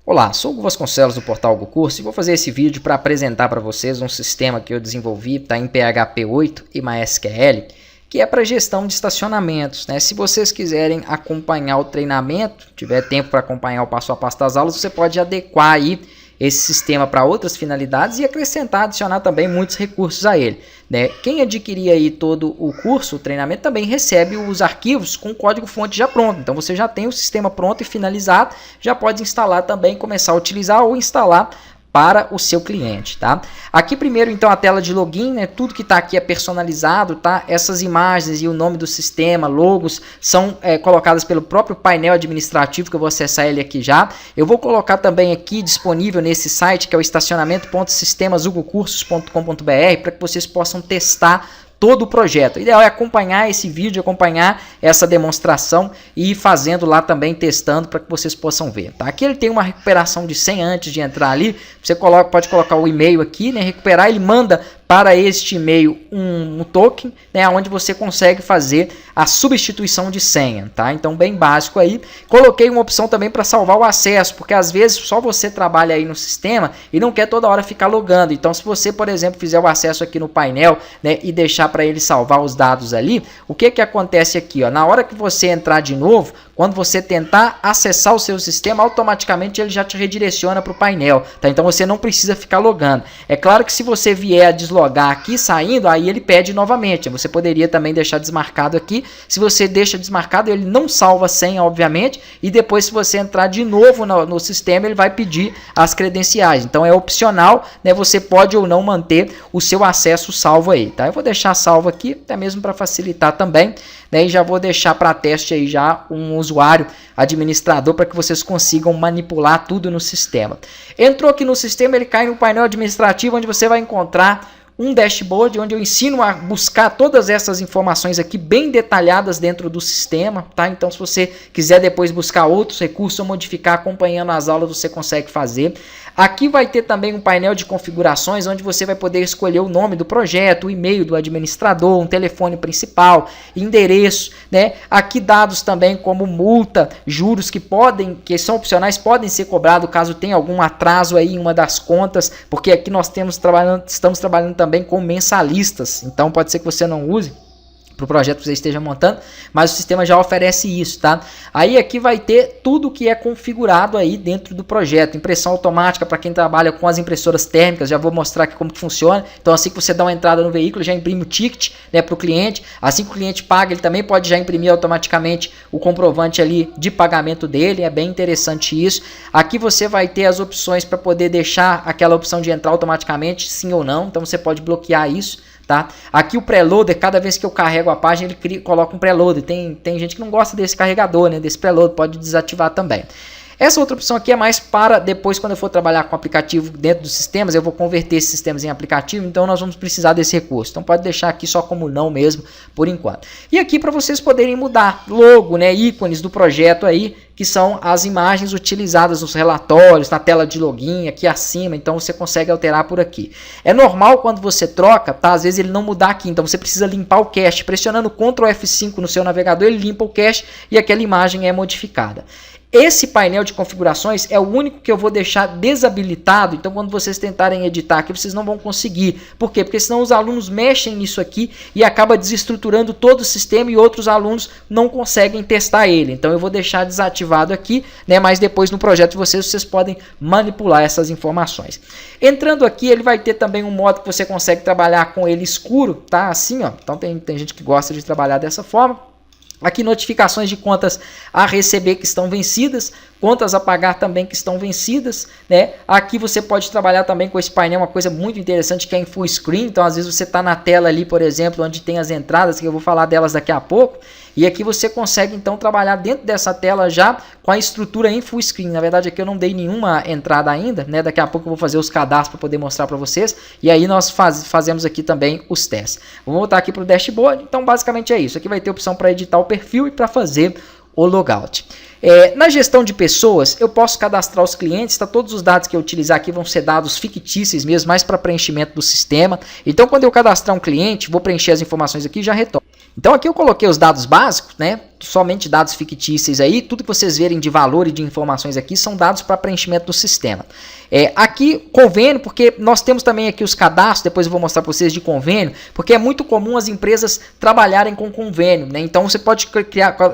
Olá, sou o Hugo Vasconcelos do portal Hugo Curso e vou fazer esse vídeo para apresentar para vocês um sistema que eu desenvolvi, está em PHP 8 e MySQL, que é para gestão de estacionamentos, né? Se vocês quiserem acompanhar o treinamento, tiver tempo para acompanhar o passo a passo das aulas, você pode adequar aí esse sistema para outras finalidades e acrescentar, adicionar também muitos recursos a ele, né? Quem adquirir aí todo o curso, o treinamento, também recebe os arquivos com código-fonte já pronto. Então você já tem o sistema pronto e finalizado, já pode instalar também, começar a utilizar ou instalar para o seu cliente, tá? Aqui primeiro então a tela de login, né? Tudo que está aqui é personalizado, tá? Essas imagens e o nome do sistema, logos, são colocadas pelo próprio painel administrativo, que eu vou acessar ele aqui já. Eu vou colocar também aqui disponível nesse site, que é o estacionamento.sistemasugocursos.com.br, para que vocês possam testar todo o projeto. O ideal é acompanhar esse vídeo, acompanhar essa demonstração e ir fazendo lá também, testando, para que vocês possam ver. Tá? Aqui ele tem uma recuperação de senha antes de entrar ali. Você pode colocar o e-mail aqui, né? Recuperar, ele manda para este e-mail um token, né, onde você consegue fazer a substituição de senha, tá? Então, bem básico aí. Coloquei uma opção também para salvar o acesso, porque às vezes só você trabalha aí no sistema e não quer toda hora ficar logando. Então, se você, por exemplo, fizer o acesso aqui no painel, né, e deixar para ele salvar os dados ali, o que que acontece aqui, ó? Na hora que você entrar de novo, quando você tentar acessar o seu sistema, automaticamente ele já te redireciona para o painel, tá? Então você não precisa ficar logando. É claro que se você vier a deslogar aqui saindo, aí ele pede novamente. Você poderia também deixar desmarcado aqui. Se você deixa desmarcado, ele não salva a senha, obviamente, e depois se você entrar de novo no sistema, ele vai pedir as credenciais. Então é opcional, né? Você pode ou não manter o seu acesso salvo aí, tá? Eu vou deixar salvo aqui, até mesmo para facilitar também, né? E já vou deixar para teste aí já um usuário administrador para que vocês consigam manipular tudo no sistema. Entrou aqui no sistema, ele cai no painel administrativo, onde você vai encontrar um dashboard, onde eu ensino a buscar todas essas informações aqui bem detalhadas dentro do sistema, tá? Então, se você quiser depois buscar outros recursos ou modificar acompanhando as aulas, você consegue fazer. Aqui vai ter também um painel de configurações, onde você vai poder escolher o nome do projeto, o e-mail do administrador, um telefone principal, endereço, né? Aqui dados também como multa, juros que são opcionais, podem ser cobrados caso tenha algum atraso aí em uma das contas, porque aqui nós estamos trabalhando também com mensalistas, então pode ser que você não use para o projeto que você esteja montando, mas o sistema já oferece isso, tá? Aí aqui vai ter tudo que é configurado aí dentro do projeto, impressão automática para quem trabalha com as impressoras térmicas, já vou mostrar aqui como que funciona. Então assim que você dá uma entrada no veículo, já imprime o ticket, né, para o cliente, assim que o cliente paga, ele também pode já imprimir automaticamente o comprovante ali de pagamento dele, é bem interessante isso. Aqui você vai ter as opções para poder deixar aquela opção de entrar automaticamente, sim ou não, então você pode bloquear isso. Tá? Aqui o preloader, cada vez que eu carrego a página, ele coloca um preloader. Tem gente que não gosta desse carregador, né? Desse preloader, pode desativar também. Essa outra opção aqui é mais para depois, quando eu for trabalhar com aplicativo dentro dos sistemas, eu vou converter esses sistemas em aplicativo, então nós vamos precisar desse recurso. Então pode deixar aqui só como não mesmo, por enquanto. E aqui para vocês poderem mudar logo, né, ícones do projeto aí, que são as imagens utilizadas nos relatórios, na tela de login, aqui acima, então você consegue alterar por aqui. É normal quando você troca, tá? Às vezes ele não mudar aqui, então você precisa limpar o cache. Pressionando Ctrl F5 no seu navegador, ele limpa o cache e aquela imagem é modificada. Esse painel de configurações é o único que eu vou deixar desabilitado, então quando vocês tentarem editar aqui, vocês não vão conseguir. Por quê? Porque senão os alunos mexem nisso aqui e acaba desestruturando todo o sistema e outros alunos não conseguem testar ele. Então eu vou deixar desativado aqui, né? Mas depois no projeto de vocês podem manipular essas informações. Entrando aqui, ele vai ter também um modo que você consegue trabalhar com ele escuro, tá? Assim, ó. Então tem gente que gosta de trabalhar dessa forma. Aqui notificações de contas a receber que estão vencidas, contas a pagar também que estão vencidas, né? Aqui você pode trabalhar também com esse painel, uma coisa muito interessante que é em full screen. Então às vezes você está na tela ali, por exemplo, onde tem as entradas, que eu vou falar delas daqui a pouco. E aqui você consegue então trabalhar dentro dessa tela já com a estrutura em full screen. Na verdade aqui eu não dei nenhuma entrada ainda, né? Daqui a pouco eu vou fazer os cadastros para poder mostrar para vocês. E aí nós fazemos aqui também os testes. Vou voltar aqui para o dashboard. Então basicamente é isso. Aqui vai ter opção para editar o perfil e para fazer o logout. Na gestão de pessoas, eu posso cadastrar os clientes, tá? Todos os dados que eu utilizar aqui vão ser dados fictícios mesmo, mais para preenchimento do sistema. Então, quando eu cadastrar um cliente, vou preencher as informações aqui e já retorno. Então aqui eu coloquei os dados básicos, né? Somente dados fictícios aí, tudo que vocês verem de valor e de informações aqui são dados para preenchimento do sistema. Aqui, convênio, porque nós temos também aqui os cadastros, depois eu vou mostrar para vocês de convênio, porque é muito comum as empresas trabalharem com convênio, né? Então você pode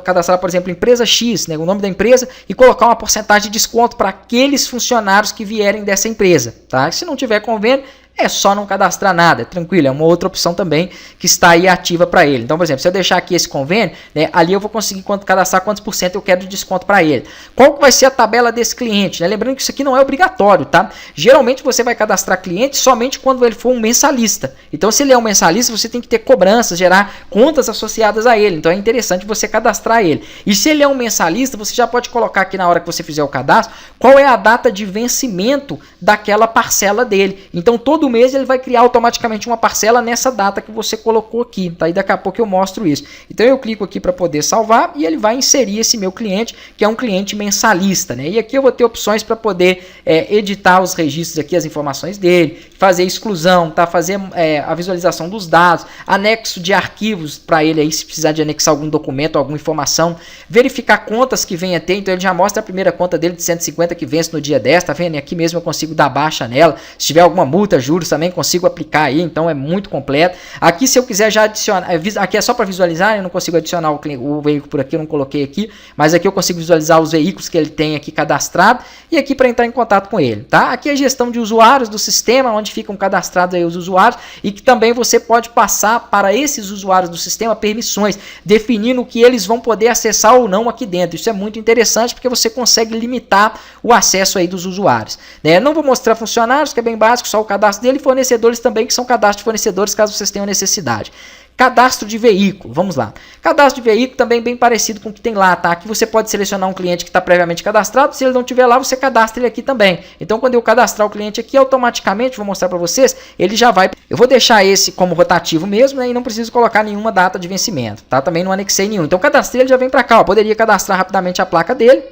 cadastrar, por exemplo, empresa X, né? O nome da empresa, e colocar uma porcentagem de desconto para aqueles funcionários que vierem dessa empresa, tá? Se não tiver convênio, é só não cadastrar nada, é tranquilo, é uma outra opção também que está aí ativa para ele. Então, por exemplo, se eu deixar aqui esse convênio, né, ali eu vou conseguir cadastrar quantos por cento eu quero de desconto para ele. Qual que vai ser a tabela desse cliente? Né? Lembrando que isso aqui não é obrigatório, tá? Geralmente você vai cadastrar cliente somente quando ele for um mensalista. Então, se ele é um mensalista, você tem que ter cobranças, gerar contas associadas a ele. Então, é interessante você cadastrar ele. E se ele é um mensalista, você já pode colocar aqui na hora que você fizer o cadastro, qual é a data de vencimento daquela parcela dele. Então, todo mês ele vai criar automaticamente uma parcela nessa data que você colocou aqui, tá? E daqui a pouco eu mostro isso. Então eu clico aqui para poder salvar e ele vai inserir esse meu cliente, que é um cliente mensalista, né? E aqui eu vou ter opções para poder editar os registros aqui, as informações dele, fazer exclusão, tá? Fazer a visualização dos dados, anexo de arquivos para ele aí, se precisar de anexar algum documento, alguma informação, verificar contas que venha ter, então ele já mostra a primeira conta dele de 150 que vence no dia 10, tá vendo? E aqui mesmo eu consigo dar baixa nela, se tiver alguma multa, juros, também consigo aplicar aí, então é muito completo. Aqui se eu quiser já adicionar, aqui é só para visualizar, eu não consigo adicionar o veículo por aqui, eu não coloquei aqui, mas aqui eu consigo visualizar os veículos que ele tem aqui cadastrado e aqui para entrar em contato com ele, tá? Aqui é a gestão de usuários do sistema, onde ficam cadastrados aí os usuários e que também você pode passar para esses usuários do sistema permissões, definindo o que eles vão poder acessar ou não aqui dentro. Isso é muito interessante porque você consegue limitar o acesso aí dos usuários, né? Não vou mostrar funcionários, que é bem básico, só o cadastro dele, e fornecedores também, que são cadastros de fornecedores, caso vocês tenham necessidade. Cadastro de veículo, vamos lá. Cadastro de veículo também bem parecido com o que tem lá, tá? Aqui você pode selecionar um cliente que está previamente cadastrado, se ele não tiver lá, você cadastra ele aqui também. Então, quando eu cadastrar o cliente aqui, automaticamente, vou mostrar para vocês, ele já vai... Eu vou deixar esse como rotativo mesmo, né? E não preciso colocar nenhuma data de vencimento, tá? Também não anexei nenhum. Então, cadastrei, ele já vem para cá, ó. Poderia cadastrar rapidamente a placa dele.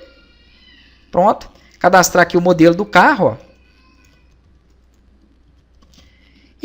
Pronto. Cadastrar aqui o modelo do carro, ó.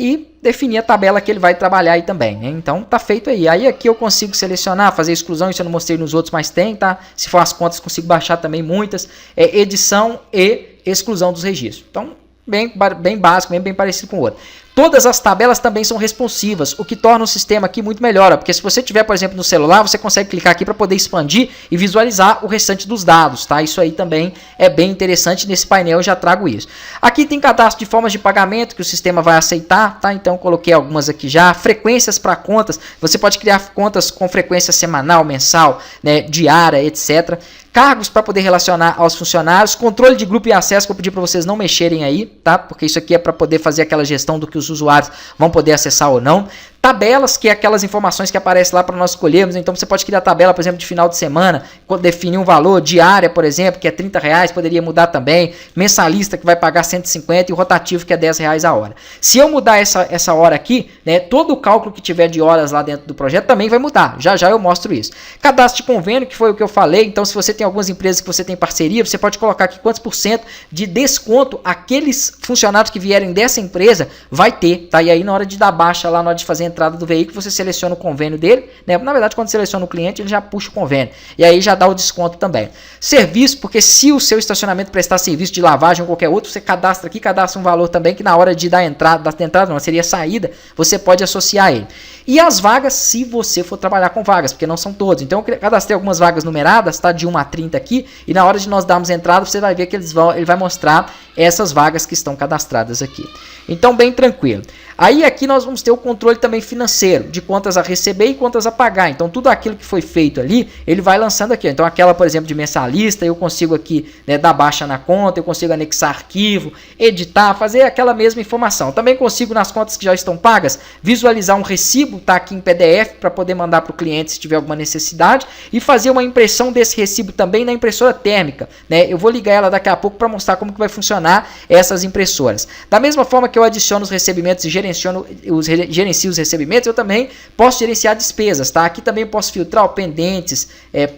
E definir a tabela que ele vai trabalhar aí também, né? Então tá feito aí. Aí aqui eu consigo selecionar, fazer exclusão, isso eu não mostrei nos outros, mas tem, tá? Se for as contas, consigo baixar também muitas. Edição e exclusão dos registros. Então, bem básico, bem parecido com o outro. Todas as tabelas também são responsivas, o que torna o sistema aqui muito melhor, porque se você tiver, por exemplo, no celular, você consegue clicar aqui para poder expandir e visualizar o restante dos dados, tá? Isso aí também é bem interessante, nesse painel eu já trago isso. Aqui tem cadastro de formas de pagamento que o sistema vai aceitar, tá? Então eu coloquei algumas aqui já, frequências para contas, você pode criar contas com frequência semanal, mensal, né, diária, etc. Cargos para poder relacionar aos funcionários, controle de grupo e acesso, que eu pedi para vocês não mexerem aí, tá? Porque isso aqui é para poder fazer aquela gestão do que os usuários vão poder acessar ou não. Tabelas, que é aquelas informações que aparecem lá para nós escolhermos. Então você pode criar tabela, por exemplo, de final de semana, definir um valor, diária, por exemplo, que é R$30, poderia mudar também, mensalista que vai pagar 150 e o rotativo que é R$10 a hora. Se eu mudar essa hora aqui, né, todo o cálculo que tiver de horas lá dentro do projeto também vai mudar. Já já eu mostro isso. Cadastro de convênio, que foi o que eu falei. Então se você tem algumas empresas que você tem parceria, você pode colocar aqui quantos por cento de desconto aqueles funcionários que vierem dessa empresa vai ter, tá? E aí na hora de dar baixa lá, na hora de fazer a entrada do veículo, você seleciona o convênio dele, né? Na verdade, quando seleciona o cliente, ele já puxa o convênio. E aí já dá o desconto também. Serviço, porque se o seu estacionamento prestar serviço de lavagem ou qualquer outro, você cadastra aqui, cadastra um valor também que na hora de dar entrada não, seria saída, você pode associar ele. E as vagas, se você for trabalhar com vagas, porque não são todos. Então, eu cadastrei algumas vagas numeradas, tá? De 1 a 30 aqui, e na hora de nós darmos entrada, você vai ver que ele vai mostrar essas vagas que estão cadastradas aqui. Então, bem tranquilo. Aí aqui nós vamos ter o controle também financeiro, de contas a receber e contas a pagar. Então tudo aquilo que foi feito ali, ele vai lançando aqui. Então aquela, por exemplo, de mensalista, eu consigo aqui, né, dar baixa na conta, eu consigo anexar arquivo, editar, fazer aquela mesma informação. Também consigo, nas contas que já estão pagas, visualizar um recibo, tá aqui em PDF, para poder mandar para o cliente se tiver alguma necessidade, e fazer uma impressão desse recibo também na impressora térmica, né? Eu vou ligar ela daqui a pouco para mostrar como que vai funcionar essas impressoras. Da mesma forma que eu adiciono os recebimentos e gerenciamento gerencio os recebimentos, eu também posso gerenciar despesas, tá? Aqui também posso filtrar pendentes,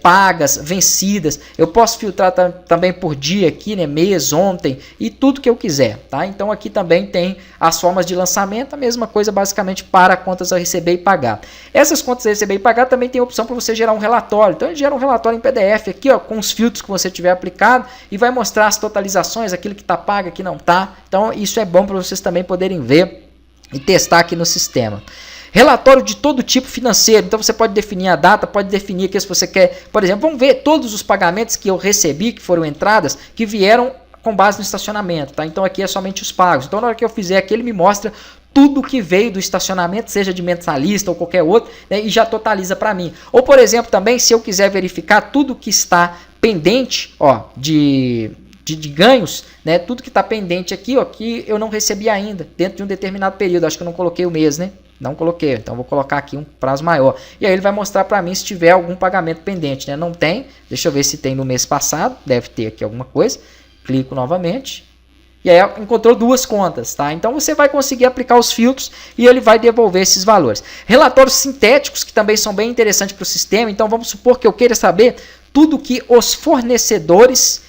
pagas, vencidas. Eu posso filtrar também por dia aqui, né? Mês, ontem e tudo que eu quiser, tá? Então aqui também tem as formas de lançamento, a mesma coisa basicamente para contas a receber e pagar. Essas contas a receber e pagar também tem a opção para você gerar um relatório. Então ele gera um relatório em PDF aqui, ó, com os filtros que você tiver aplicado e vai mostrar as totalizações, aquilo que está pago, que não está. Então isso é bom para vocês também poderem ver e testar aqui no sistema. Relatório de todo tipo financeiro, então você pode definir a data, pode definir aqui se você quer, por exemplo, vamos ver todos os pagamentos que eu recebi, que foram entradas, que vieram com base no estacionamento, tá? Então aqui é somente os pagos. Então na hora que eu fizer aqui, ele me mostra tudo que veio do estacionamento, seja de mensalista ou qualquer outro, né, e já totaliza para mim. Ou por exemplo também, se eu quiser verificar tudo que está pendente, ó, de ganhos, né, tudo que está pendente aqui, ó, que eu não recebi ainda, dentro de um determinado período, acho que eu não coloquei o mês, né? Não coloquei, então vou colocar aqui um prazo maior. E aí ele vai mostrar para mim se tiver algum pagamento pendente, né? Não tem, deixa eu ver se tem no mês passado, deve ter aqui alguma coisa. Clico novamente. E aí encontrou duas contas, tá? Então você vai conseguir aplicar os filtros e ele vai devolver esses valores. Relatórios sintéticos, que também são bem interessantes para o sistema. Então vamos supor que eu queira saber tudo que os fornecedores...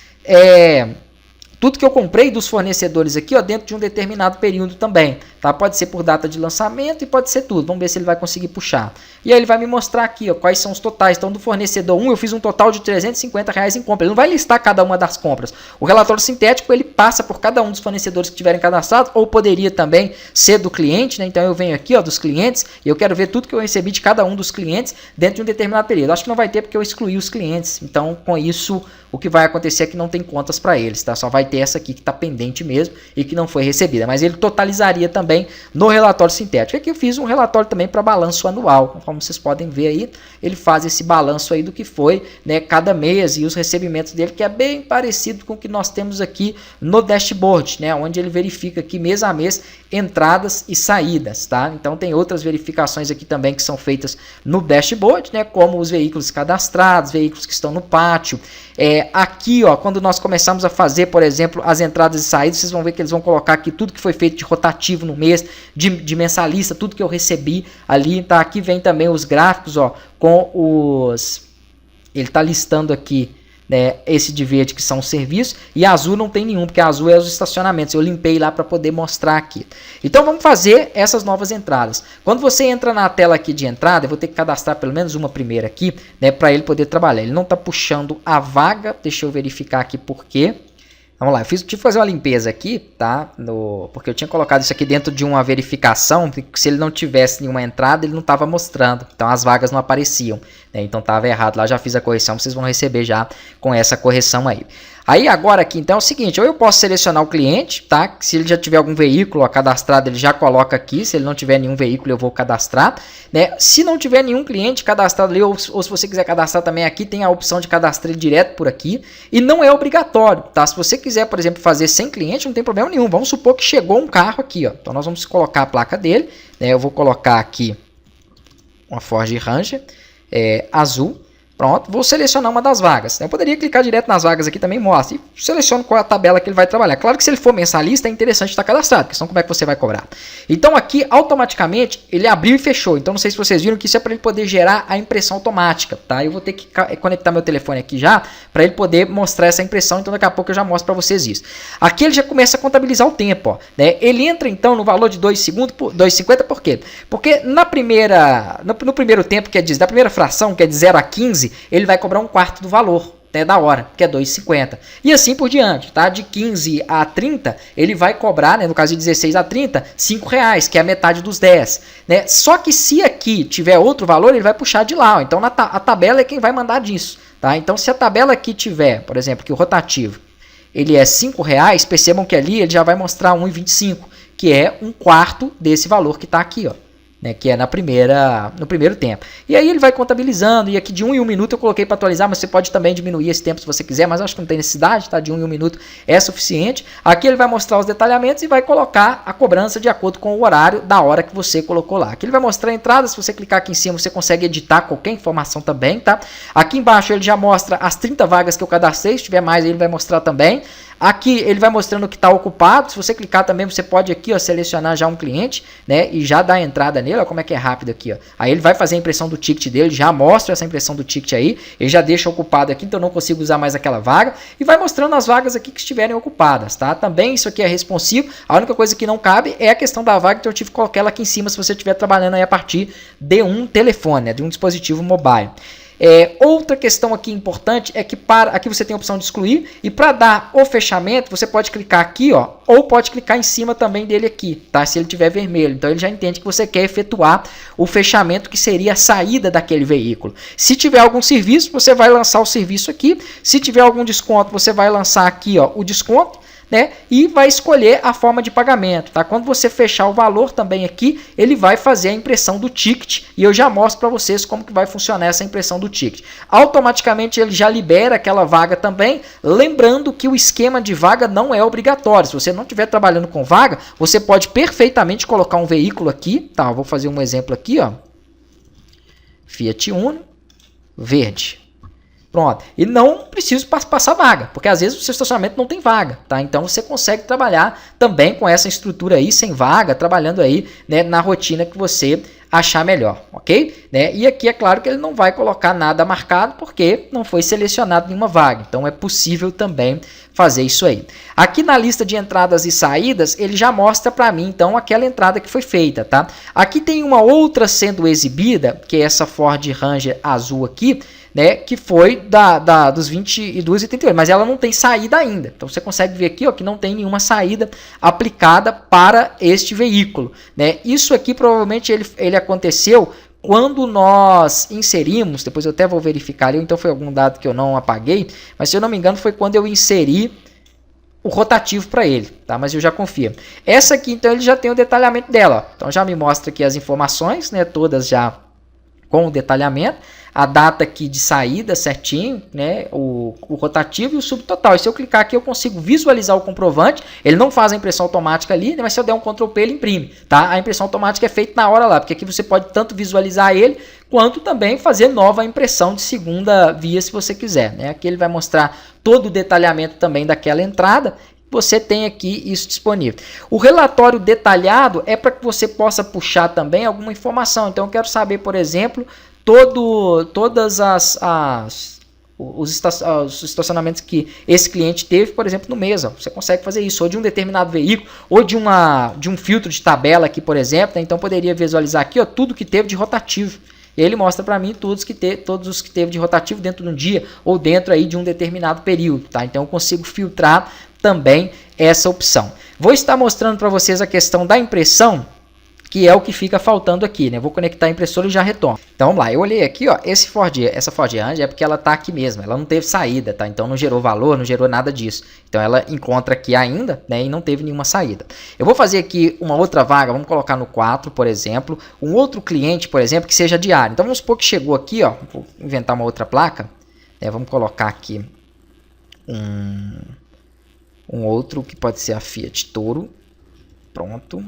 tudo que eu comprei dos fornecedores aqui, ó, dentro de um determinado período também, tá? Pode ser por data de lançamento e pode ser tudo. Vamos ver se ele vai conseguir puxar. E aí ele vai me mostrar aqui, ó, quais são os totais. Então, do fornecedor 1, eu fiz um total de R$350 em compra. Ele não vai listar cada uma das compras. O relatório sintético, ele passa por cada um dos fornecedores que tiverem cadastrados, ou poderia também ser do cliente, né? Então, eu venho aqui, ó, dos clientes, e eu quero ver tudo que eu recebi de cada um dos clientes dentro de um determinado período. Acho que não vai ter porque eu excluí os clientes. Então, com isso, o que vai acontecer é que não tem contas para eles, tá? Só vai ter essa aqui que está pendente mesmo e que não foi recebida. Mas ele totalizaria também no relatório sintético. Aqui eu fiz um relatório também para balanço anual. Como vocês podem ver aí, ele faz esse balanço aí do que foi, né, cada mês e os recebimentos dele, que é bem parecido com o que nós temos aqui no dashboard, né, onde ele verifica aqui mês a mês entradas e saídas, tá? Então tem outras verificações aqui também que são feitas no dashboard, né, como os veículos cadastrados, veículos que estão no pátio. Aqui, ó, quando nós começamos a fazer, por exemplo, as entradas e saídas, vocês vão ver que eles vão colocar aqui tudo que foi feito de rotativo no mês, de mensalista, tudo que eu recebi ali, tá? Aqui vem também os gráficos, ó, com os... Ele tá listando aqui, né, esse de verde que são os serviços, e azul não tem nenhum, porque azul é os estacionamentos. Eu limpei lá para poder mostrar aqui. Então vamos fazer essas novas entradas. Quando você entra na tela aqui de entrada, eu vou ter que cadastrar pelo menos uma primeira aqui, né, para ele poder trabalhar. Ele não está puxando a vaga, deixa eu verificar aqui por quê. Vamos lá, eu tive que fazer uma limpeza aqui, tá? Porque eu tinha colocado isso aqui dentro de uma verificação, porque se ele não tivesse nenhuma entrada, ele não estava mostrando. Então as vagas não apareciam, né? Então estava errado lá, já fiz a correção, vocês vão receber já com essa correção aí. Aí agora aqui então é o seguinte, ou eu posso selecionar o cliente, tá? Se ele já tiver algum veículo cadastrado, ele já coloca aqui. Se ele não tiver nenhum veículo, eu vou cadastrar, né? Se não tiver nenhum cliente cadastrado ali, ou se você quiser cadastrar também aqui, tem a opção de cadastrar ele direto por aqui. E não é obrigatório, tá? Se você quiser, por exemplo, fazer sem cliente, não tem problema nenhum. Vamos supor que chegou um carro aqui, ó. Então nós vamos colocar a placa dele, né? Eu vou colocar aqui uma Ford Ranger azul. Pronto, vou selecionar uma das vagas. Eu poderia clicar direto nas vagas aqui também, mostra. E seleciono qual é a tabela que ele vai trabalhar. Claro que se ele for mensalista, é interessante estar cadastrado, porque senão como é que você vai cobrar? Então aqui, automaticamente, ele abriu e fechou. Então não sei se vocês viram que isso é para ele poder gerar a impressão automática, tá? Eu vou ter que conectar meu telefone aqui já, para ele poder mostrar essa impressão. Então daqui a pouco eu já mostro para vocês isso. Aqui ele já começa a contabilizar o tempo, ó, né? Ele entra então no valor de 2 segundos por 2,50, por quê? Porque no primeiro tempo, da primeira fração, que é de 0 a 15, ele vai cobrar um quarto do valor, né, da hora, que é 2,50. E assim por diante, tá? De 15 a 30, ele vai cobrar, né, no caso de 16 a 30, R$5, que é a metade dos 10. Né? Só que se aqui tiver outro valor, ele vai puxar de lá. Ó. Então a tabela é quem vai mandar disso. Tá? Então se a tabela aqui tiver, por exemplo, que o rotativo ele é R$5, percebam que ali ele já vai mostrar 1,25, que é um quarto desse valor que está aqui, ó. Né, que é no primeiro tempo. E aí ele vai contabilizando, e aqui de 1 em 1 minuto eu coloquei para atualizar, mas você pode também diminuir esse tempo se você quiser, mas acho que não tem necessidade, tá? De 1 em 1 minuto é suficiente. Aqui ele vai mostrar os detalhamentos e vai colocar a cobrança de acordo com o horário da hora que você colocou lá. Aqui ele vai mostrar a entrada, se você clicar aqui em cima você consegue editar qualquer informação também, tá? Aqui embaixo ele já mostra as 30 vagas que eu cadastrei, se tiver mais ele vai mostrar também. Aqui ele vai mostrando que está ocupado. Se você clicar também, você pode aqui, ó, selecionar já um cliente, né, e já dar a entrada nele. Ó, como é que é rápido aqui, ó. Aí ele vai fazer a impressão do ticket dele, já mostra essa impressão do ticket aí, ele já deixa ocupado aqui, então eu não consigo usar mais aquela vaga, e vai mostrando as vagas aqui que estiverem ocupadas, tá? Também isso aqui é responsivo. A única coisa que não cabe é a questão da vaga, então eu tive que colocar ela aqui em cima se você estiver trabalhando aí a partir de um telefone, né, de um dispositivo mobile. Outra questão aqui importante é que aqui você tem a opção de excluir, e para dar o fechamento você pode clicar aqui, ó, ou pode clicar em cima também dele aqui, tá? Se ele tiver vermelho, então ele já entende que você quer efetuar o fechamento, que seria a saída daquele veículo. Se tiver algum serviço, você vai lançar o serviço aqui. Se tiver algum desconto, você vai lançar aqui, ó, o desconto, né? E vai escolher a forma de pagamento, tá? Quando você fechar o valor também aqui, ele vai fazer a impressão do ticket, e eu já mostro para vocês como que vai funcionar essa impressão do ticket. Automaticamente ele já libera aquela vaga também, lembrando que o esquema de vaga não é obrigatório. Se você não estiver trabalhando com vaga, você pode perfeitamente colocar um veículo aqui, tá? Vou fazer um exemplo aqui, ó. Fiat Uno, verde. Pronto. E não preciso passar vaga, porque às vezes o seu estacionamento não tem vaga, tá? Então você consegue trabalhar também com essa estrutura aí, sem vaga, trabalhando aí, né, na rotina que você achar melhor, ok? Né? E aqui é claro que ele não vai colocar nada marcado, porque não foi selecionado nenhuma vaga. Então é possível também fazer isso aí. Aqui na lista de entradas e saídas, ele já mostra para mim, então, aquela entrada que foi feita, tá? Aqui tem uma outra sendo exibida, que é essa Ford Ranger azul aqui, né, que foi dos 22,38, mas ela não tem saída ainda. Então você consegue ver aqui, ó, que não tem nenhuma saída aplicada para este veículo, né? Isso aqui provavelmente ele aconteceu quando nós inserimos, depois eu até vou verificar ali, então foi algum dado que eu não apaguei, mas se eu não me engano foi quando eu inseri o rotativo para ele, tá? Mas eu já confio. Essa aqui então ele já tem o detalhamento dela, ó. Então já me mostra aqui as informações, né, todas já com o detalhamento, a data aqui de saída certinho, né, o rotativo e o subtotal. E se eu clicar aqui eu consigo visualizar o comprovante. Ele não faz a impressão automática ali, né, mas se eu der um Ctrl P ele imprime, tá? A impressão automática é feita na hora lá, porque aqui você pode tanto visualizar ele, quanto também fazer nova impressão de segunda via se você quiser, né? Aqui ele vai mostrar todo o detalhamento também daquela entrada. Você tem aqui isso disponível. O relatório detalhado é para que você possa puxar também alguma informação. Então eu quero saber, por exemplo, todas os estacionamentos que esse cliente teve, por exemplo, no mês. Ó. Você consegue fazer isso, ou de um determinado veículo, ou de um filtro de tabela aqui, por exemplo. Né? Então poderia visualizar aqui, ó, tudo que teve de rotativo. E ele mostra para mim todos os que teve de rotativo dentro de um dia, ou dentro aí de um determinado período. Tá? Então eu consigo filtrar também essa opção. Vou estar mostrando para vocês a questão da impressão, que é o que fica faltando aqui, né? Vou conectar a impressora e já retorno. Então vamos lá, eu olhei aqui, ó, essa Ford Ranger é porque ela tá aqui mesmo, ela não teve saída, tá? Então não gerou valor, não gerou nada disso. Então ela encontra aqui ainda, né, e não teve nenhuma saída. Eu vou fazer aqui uma outra vaga, vamos colocar no 4, por exemplo, um outro cliente, por exemplo, que seja diário. Então vamos supor que chegou aqui, ó, vou inventar uma outra placa, né? Vamos colocar aqui um outro que pode ser a Fiat Toro, pronto,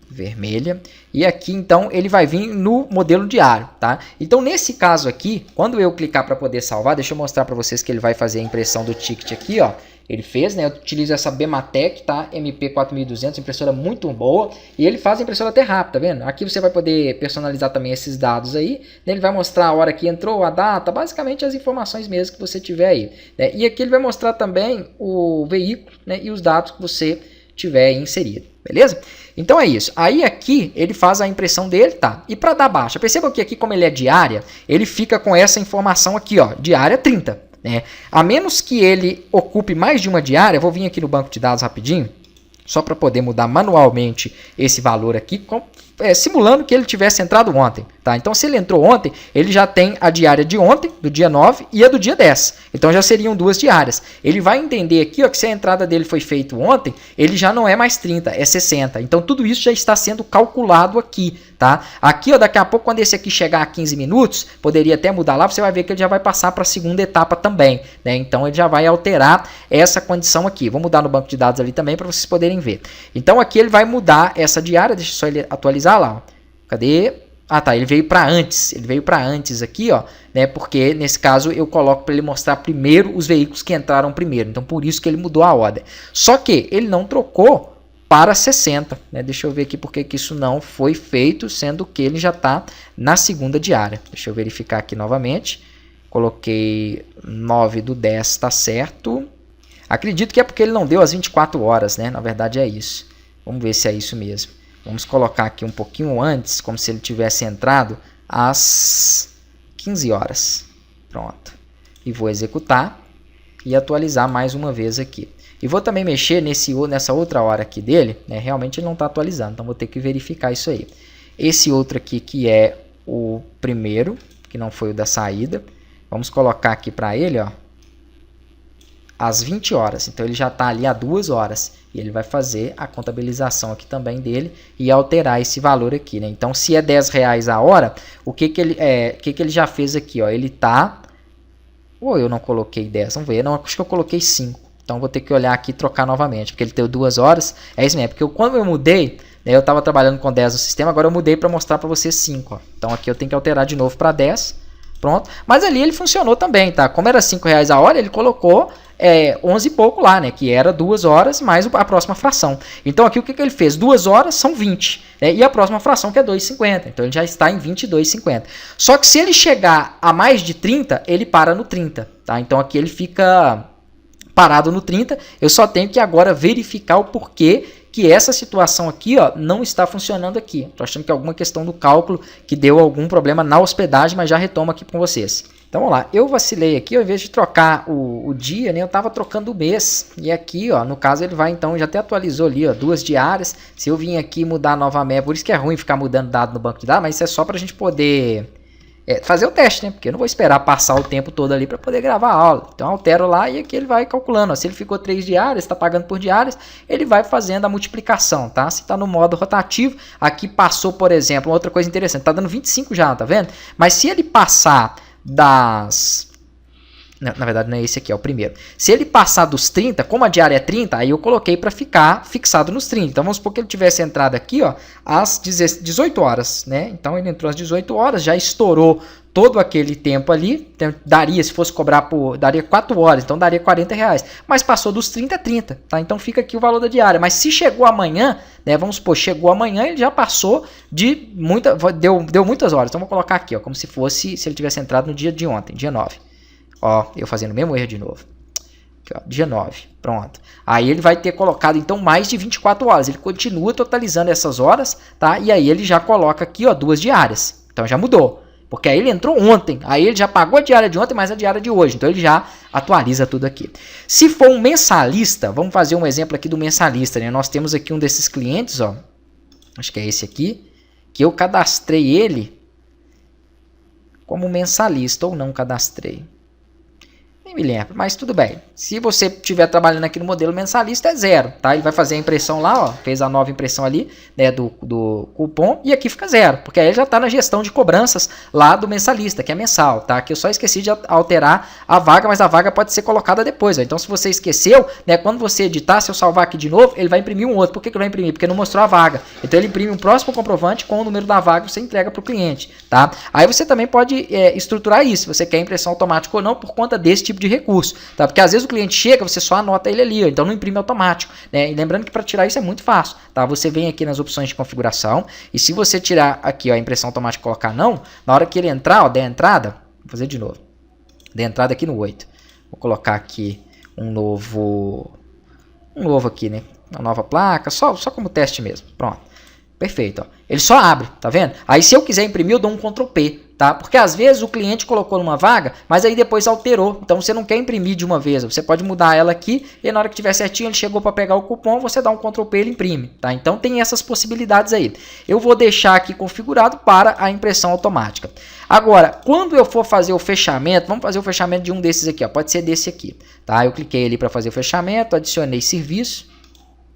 vermelha, e aqui então ele vai vir no modelo diário, tá? Então nesse caso aqui, quando eu clicar para poder salvar, deixa eu mostrar para vocês que ele vai fazer a impressão do ticket aqui, ó. Ele fez, né? Eu utilizo essa Bematec, tá? MP4200, impressora muito boa, e ele faz a impressora até rápida, tá vendo? Aqui você vai poder personalizar também esses dados aí, né? Ele vai mostrar a hora que entrou, a data, basicamente as informações mesmo que você tiver aí, né? E aqui ele vai mostrar também o veículo, né? E os dados que você tiver inserido, beleza? Então é isso. Aí aqui ele faz a impressão dele, tá? E para dar baixa, perceba que aqui como ele é diária, ele fica com essa informação aqui, ó, diária 30. Né? A menos que ele ocupe mais de uma diária, vou vir aqui no banco de dados rapidinho, só para poder mudar manualmente esse valor aqui, simulando que ele tivesse entrado ontem. Tá? Então se ele entrou ontem, ele já tem a diária de ontem, do dia 9, e a do dia 10. Então já seriam duas diárias. Ele vai entender aqui, ó, que se a entrada dele foi feita ontem, ele já não é mais 30, é 60. Então tudo isso já está sendo calculado aqui. Tá? Aqui, ó, daqui a pouco, quando esse aqui chegar a 15 minutos, poderia até mudar lá, você vai ver que ele já vai passar para a segunda etapa também. Né? Então ele já vai alterar essa condição aqui. Vou mudar no banco de dados ali também para vocês poderem ver. Então aqui ele vai mudar essa diária, deixa só ele atualizar lá. Ó. Cadê? Ah, tá, ele veio para antes aqui, ó, né? Porque nesse caso eu coloco para ele mostrar primeiro os veículos que entraram primeiro. Então por isso que ele mudou a ordem. Só que ele não trocou para 60, né? Deixa eu ver aqui porque que isso não foi feito, sendo que ele já está na segunda diária. Deixa eu verificar aqui novamente. Coloquei 9/10, tá certo. Acredito que é porque ele não deu as 24 horas, né? Na verdade é isso. Vamos ver se é isso mesmo. Vamos colocar aqui um pouquinho antes, como se ele tivesse entrado às 15 horas. Pronto. E vou executar e atualizar mais uma vez aqui. E vou também mexer nessa outra hora aqui dele, né? Realmente ele não está atualizando, então vou ter que verificar isso aí. Esse outro aqui que é o primeiro, que não foi o da saída. Vamos colocar aqui para ele, ó, às 20 horas. Então ele já está ali há 2 horas. E ele vai fazer a contabilização aqui também dele e alterar esse valor aqui, né? Então se é R$10 a hora, o que ele já fez aqui, ó? Ele tá... Ou eu não coloquei 10, vamos ver. Não, acho que eu coloquei 5. Então vou ter que olhar aqui e trocar novamente, porque ele deu 2 horas. É isso mesmo, porque quando eu mudei, né, eu estava trabalhando com 10 no sistema, agora eu mudei para mostrar para vocês 5. Ó. Então aqui eu tenho que alterar de novo para 10. Pronto. Mas ali ele funcionou também, tá? Como era R$5 a hora, ele colocou 11 e pouco lá, né? Que era 2 horas mais a próxima fração. Então aqui o que ele fez? 2 horas são 20, né? E a próxima fração que é 2,50. Então ele já está em 22,50. Só que se ele chegar a mais de 30, ele para no 30, tá? Então aqui ele fica parado no 30. Eu só tenho que agora verificar o porquê que essa situação aqui, ó, não está funcionando aqui. Estou achando que é alguma questão do cálculo que deu algum problema na hospedagem, mas já retomo aqui com vocês. Então vamos lá, eu vacilei aqui, ao invés de trocar o dia, né, eu estava trocando o mês. E aqui, ó, no caso ele vai então, já até atualizou ali, ó, 2 diárias. Se eu vim aqui mudar novamente, por isso que é ruim ficar mudando dado no banco de dados, mas isso é só para a gente poder fazer o teste, né? Porque eu não vou esperar passar o tempo todo ali para poder gravar a aula. Então eu altero lá e aqui ele vai calculando. Ó. Se ele ficou 3 diárias, está pagando por diárias, ele vai fazendo a multiplicação, tá? Se está no modo rotativo, aqui passou, por exemplo, outra coisa interessante, está dando 25 já, tá vendo? Mas se ele passar das... Na verdade não é esse aqui, é o primeiro. Se ele passar dos 30, como a diária é 30, aí eu coloquei para ficar fixado nos 30. Então vamos supor que ele tivesse entrado aqui, ó, às 18 horas, né? Então ele entrou às 18 horas, já estourou todo aquele tempo ali. Então, daria, se fosse cobrar por... daria 4 horas, então daria R$40. Mas passou dos 30 a 30, tá? Então fica aqui o valor da diária. Mas se chegou amanhã, né? Vamos supor, chegou amanhã, ele já passou de deu muitas horas. Então vou colocar aqui, ó, como se fosse, se ele tivesse entrado no dia de ontem, dia 9. Ó, eu fazendo o mesmo erro de novo. Aqui, ó, dia 9, pronto. Aí ele vai ter colocado então mais de 24 horas. Ele continua totalizando essas horas, tá? E aí ele já coloca aqui, ó, 2 diárias. Então já mudou. Porque aí ele entrou ontem. Aí ele já pagou a diária de ontem mais a diária de hoje. Então ele já atualiza tudo aqui. Se for um mensalista, vamos fazer um exemplo aqui do mensalista, né? Nós temos aqui um desses clientes, ó. Acho que é esse aqui. Que eu cadastrei ele como mensalista ou não cadastrei. Nem me lembro, mas tudo bem. Se você estiver trabalhando aqui no modelo mensalista, é 0, tá? Ele vai fazer a impressão lá, ó, fez a nova impressão ali, né, do cupom, e aqui fica 0, porque aí já está na gestão de cobranças lá do mensalista, que é mensal, tá? Que eu só esqueci de alterar a vaga, mas a vaga pode ser colocada depois, ó. Então se você esqueceu, né, quando você editar, se eu salvar aqui de novo, ele vai imprimir um outro. Por que ele vai imprimir? Porque não mostrou a vaga. Então ele imprime um próximo comprovante com o número da vaga e você entrega para o cliente, tá? Aí você também pode estruturar isso, se você quer impressão automática ou não, por conta desse tipo de recurso, tá? Porque às vezes o cliente chega, você só anota ele ali, ó, então não imprime automático, né? E lembrando que para tirar isso é muito fácil, tá? Você vem aqui nas opções de configuração e se você tirar aqui, ó, a impressão automática e colocar não, na hora que ele entrar, ó, der entrada, vou fazer de novo, der entrada aqui no 8, vou colocar aqui um novo aqui, né? Uma nova placa, só como teste mesmo, pronto, perfeito, ó. Ele só abre, tá vendo? Aí se eu quiser imprimir, eu dou um Ctrl P, tá? Porque às vezes o cliente colocou numa vaga, mas aí depois alterou. Então você não quer imprimir de uma vez. Você pode mudar ela aqui e na hora que tiver certinho, ele chegou para pegar o cupom, você dá um Ctrl P e ele imprime, tá? Então tem essas possibilidades aí. Eu vou deixar aqui configurado para a impressão automática. Agora, quando eu for fazer o fechamento, vamos fazer o fechamento de um desses aqui, ó. Pode ser desse aqui, tá? Eu cliquei ali para fazer o fechamento, adicionei serviço,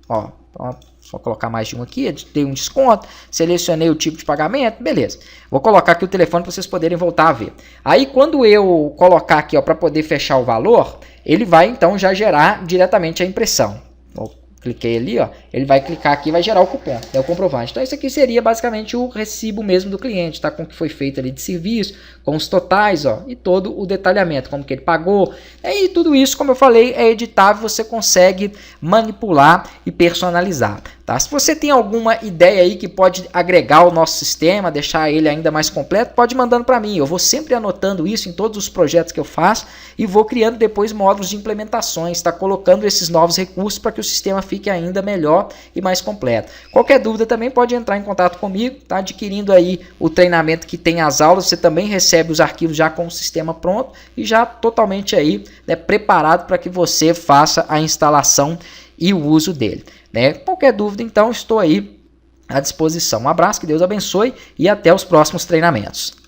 ó, pronto. Só colocar mais de um aqui, dei um desconto, selecionei o tipo de pagamento, beleza. Vou colocar aqui o telefone para vocês poderem voltar a ver. Aí quando eu colocar aqui para poder fechar o valor, ele vai então já gerar diretamente a impressão. Vou cliquei ali, ó, ele vai clicar aqui e vai gerar o cupom, é o comprovante. Então isso aqui seria basicamente o recibo mesmo do cliente, tá? Com o que foi feito ali de serviço, com os totais, ó, e todo o detalhamento, como que ele pagou. E tudo isso, como eu falei, é editável, você consegue manipular e personalizar, tá? Se você tem alguma ideia aí que pode agregar ao nosso sistema, deixar ele ainda mais completo, pode ir mandando para mim. Eu vou sempre anotando isso em todos os projetos que eu faço e vou criando depois módulos de implementações, tá? Colocando esses novos recursos para que o sistema fique ainda melhor e mais completo. Qualquer dúvida também pode entrar em contato comigo, tá? Adquirindo aí o treinamento que tem as aulas, você também recebe os arquivos já com o sistema pronto e já totalmente aí, né, preparado para que você faça a instalação e o uso dele, né? Qualquer dúvida, então, estou aí à disposição. Um abraço, que Deus abençoe e até os próximos treinamentos.